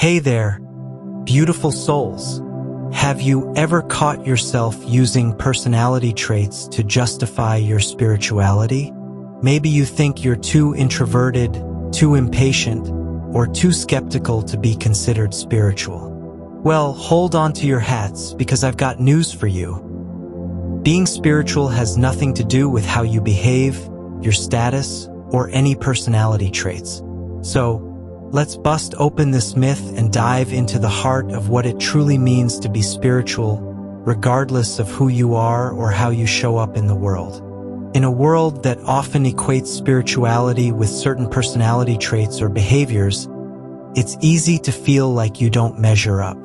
Hey there, beautiful souls. Have you ever caught yourself using personality traits to justify your spirituality? Maybe you think you're too introverted, too impatient, or too skeptical to be considered spiritual. Well, hold on to your hats because I've got news for you. Being spiritual has nothing to do with how you behave, your status, or any personality traits. So, let's bust open this myth and dive into the heart of what it truly means to be spiritual, regardless of who you are or how you show up in the world. In a world that often equates spirituality with certain personality traits or behaviors, it's easy to feel like you don't measure up.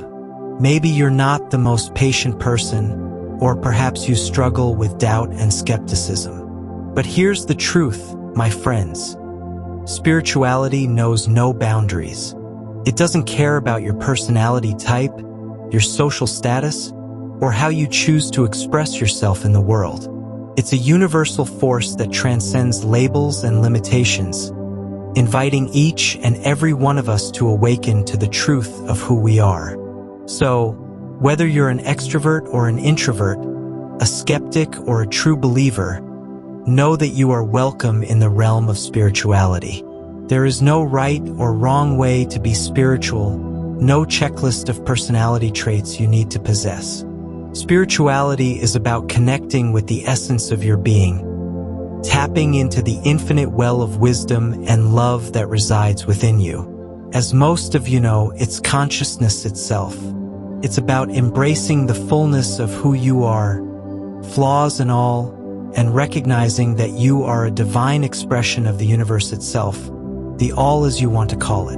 Maybe you're not the most patient person, or perhaps you struggle with doubt and skepticism. But here's the truth, my friends. Spirituality knows no boundaries. It doesn't care about your personality type, your social status, or how you choose to express yourself in the world. It's a universal force that transcends labels and limitations, inviting each and every one of us to awaken to the truth of who we are. So, whether you're an extrovert or an introvert, a skeptic or a true believer, know that you are welcome in the realm of spirituality. There is no right or wrong way to be spiritual, no checklist of personality traits you need to possess. Spirituality is about connecting with the essence of your being, tapping into the infinite well of wisdom and love that resides within you. As most of you know, it's consciousness itself. It's about embracing the fullness of who you are, flaws and all, and recognizing that you are a divine expression of the universe itself, the all as you want to call it.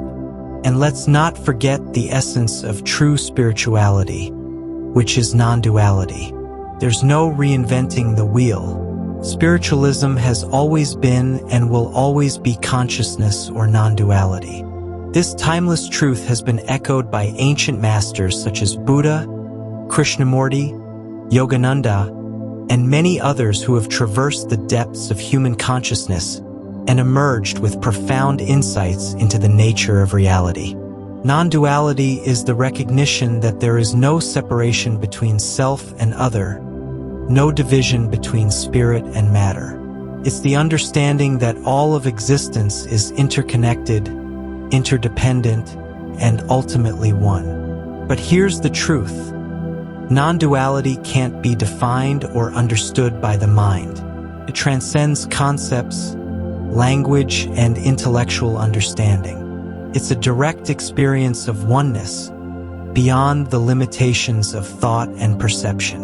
And let's not forget the essence of true spirituality, which is non-duality. There's no reinventing the wheel. Spiritualism has always been and will always be consciousness or non-duality. This timeless truth has been echoed by ancient masters such as Buddha, Krishnamurti, Yogananda, and many others who have traversed the depths of human consciousness and emerged with profound insights into the nature of reality. Non-duality is the recognition that there is no separation between self and other, no division between spirit and matter. It's the understanding that all of existence is interconnected, interdependent, and ultimately one. But here's the truth. Non-duality can't be defined or understood by the mind. It transcends concepts, language, and intellectual understanding. It's a direct experience of oneness, beyond the limitations of thought and perception.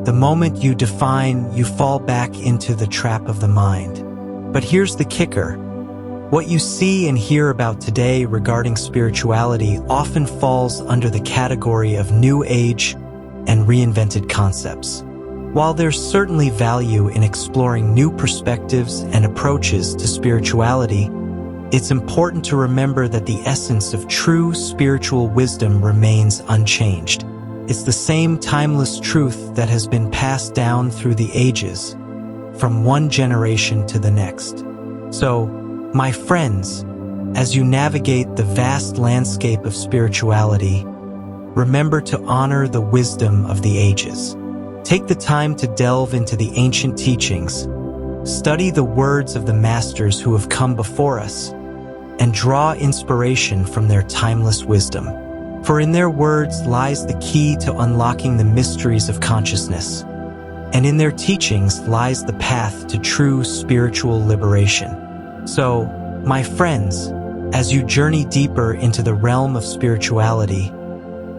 The moment you define, you fall back into the trap of the mind. But here's the kicker. What you see and hear about today regarding spirituality often falls under the category of New Age and reinvented concepts. While there's certainly value in exploring new perspectives and approaches to spirituality, it's important to remember that the essence of true spiritual wisdom remains unchanged. It's the same timeless truth that has been passed down through the ages, from one generation to the next. So, my friends, as you navigate the vast landscape of spirituality, remember to honor the wisdom of the ages. Take the time to delve into the ancient teachings, study the words of the masters who have come before us, and draw inspiration from their timeless wisdom. For in their words lies the key to unlocking the mysteries of consciousness, and in their teachings lies the path to true spiritual liberation. So, my friends, as you journey deeper into the realm of spirituality,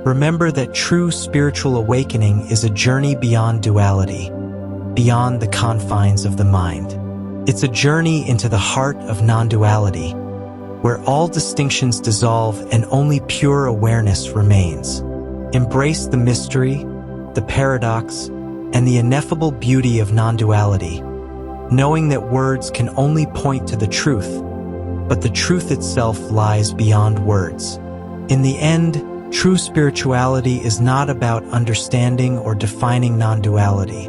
remember that true spiritual awakening is a journey beyond duality, beyond the confines of the mind. It's a journey into the heart of non-duality, where all distinctions dissolve and only pure awareness remains. Embrace the mystery, the paradox, and the ineffable beauty of non-duality, knowing that words can only point to the truth, but the truth itself lies beyond words. In the end, true spirituality is not about understanding or defining non-duality.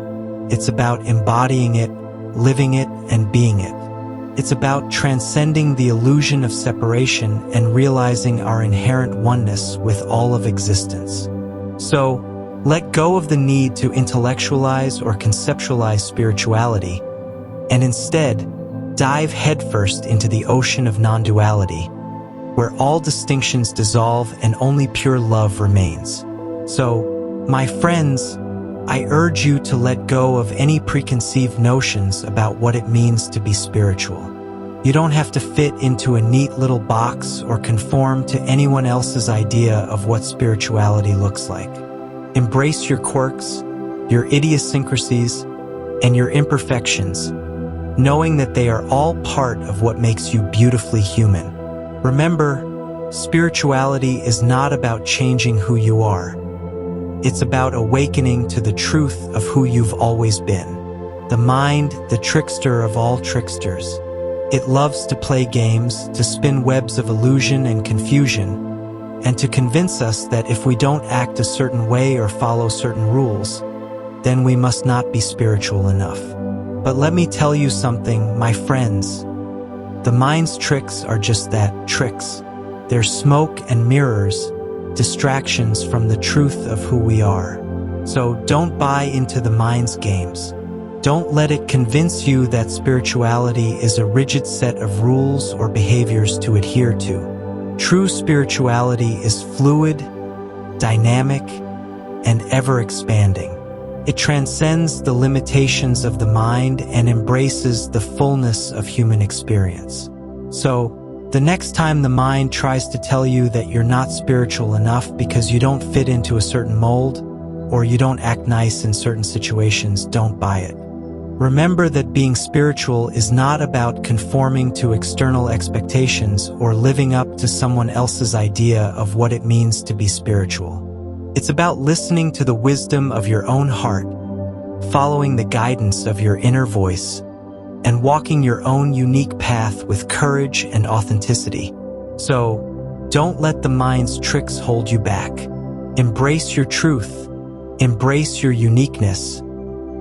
It's about embodying it, living it, and being it. It's about transcending the illusion of separation and realizing our inherent oneness with all of existence. So, let go of the need to intellectualize or conceptualize spirituality, and instead, dive headfirst into the ocean of non-duality, where all distinctions dissolve and only pure love remains. So, my friends, I urge you to let go of any preconceived notions about what it means to be spiritual. You don't have to fit into a neat little box or conform to anyone else's idea of what spirituality looks like. Embrace your quirks, your idiosyncrasies, and your imperfections, knowing that they are all part of what makes you beautifully human. Remember, spirituality is not about changing who you are. It's about awakening to the truth of who you've always been. The mind, the trickster of all tricksters. It loves to play games, to spin webs of illusion and confusion, and to convince us that if we don't act a certain way or follow certain rules, then we must not be spiritual enough. But let me tell you something, my friends. The mind's tricks are just that, tricks. They're smoke and mirrors, distractions from the truth of who we are. So don't buy into the mind's games. Don't let it convince you that spirituality is a rigid set of rules or behaviors to adhere to. True spirituality is fluid, dynamic, and ever-expanding. It transcends the limitations of the mind and embraces the fullness of human experience. So, the next time the mind tries to tell you that you're not spiritual enough because you don't fit into a certain mold, or you don't act nice in certain situations, don't buy it. Remember that being spiritual is not about conforming to external expectations or living up to someone else's idea of what it means to be spiritual. It's about listening to the wisdom of your own heart, following the guidance of your inner voice, and walking your own unique path with courage and authenticity. So, don't let the mind's tricks hold you back. Embrace your truth, embrace your uniqueness,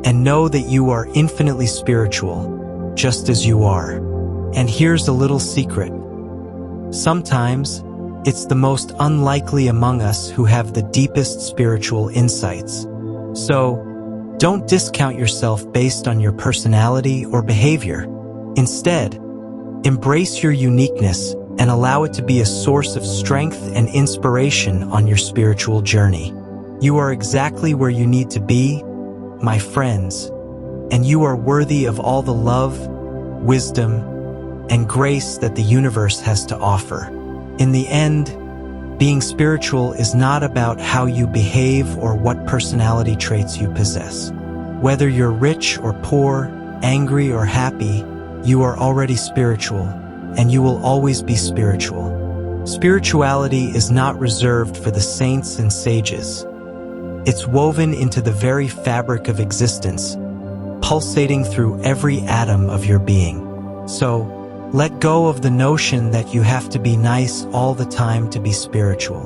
and know that you are infinitely spiritual, just as you are. And here's a little secret. Sometimes, it's the most unlikely among us who have the deepest spiritual insights. So, don't discount yourself based on your personality or behavior. Instead, embrace your uniqueness and allow it to be a source of strength and inspiration on your spiritual journey. You are exactly where you need to be, my friends, and you are worthy of all the love, wisdom, and grace that the universe has to offer. In the end, being spiritual is not about how you behave or what personality traits you possess. Whether you're rich or poor, angry or happy, you are already spiritual, and you will always be spiritual. Spirituality is not reserved for the saints and sages. It's woven into the very fabric of existence, pulsating through every atom of your being. So, let go of the notion that you have to be nice all the time to be spiritual.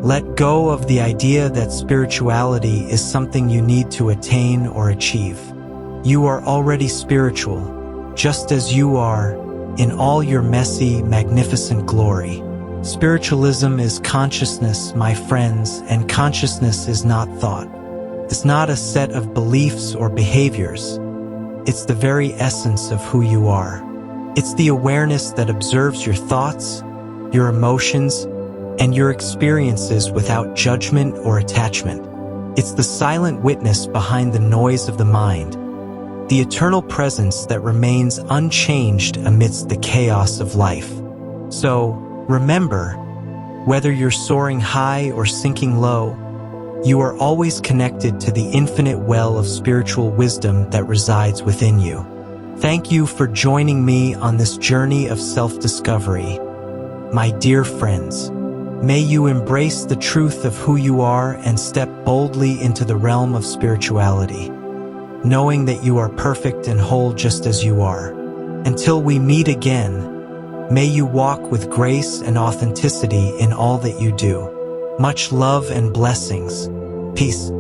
Let go of the idea that spirituality is something you need to attain or achieve. You are already spiritual, just as you are, in all your messy, magnificent glory. Spiritualism is consciousness, my friends, and consciousness is not thought. It's not a set of beliefs or behaviors. It's the very essence of who you are. It's the awareness that observes your thoughts, your emotions, and your experiences without judgment or attachment. It's the silent witness behind the noise of the mind, the eternal presence that remains unchanged amidst the chaos of life. So, remember, whether you're soaring high or sinking low, you are always connected to the infinite well of spiritual wisdom that resides within you. Thank you for joining me on this journey of self-discovery. My dear friends, may you embrace the truth of who you are and step boldly into the realm of spirituality, knowing that you are perfect and whole just as you are. Until we meet again, may you walk with grace and authenticity in all that you do. Much love and blessings. Peace.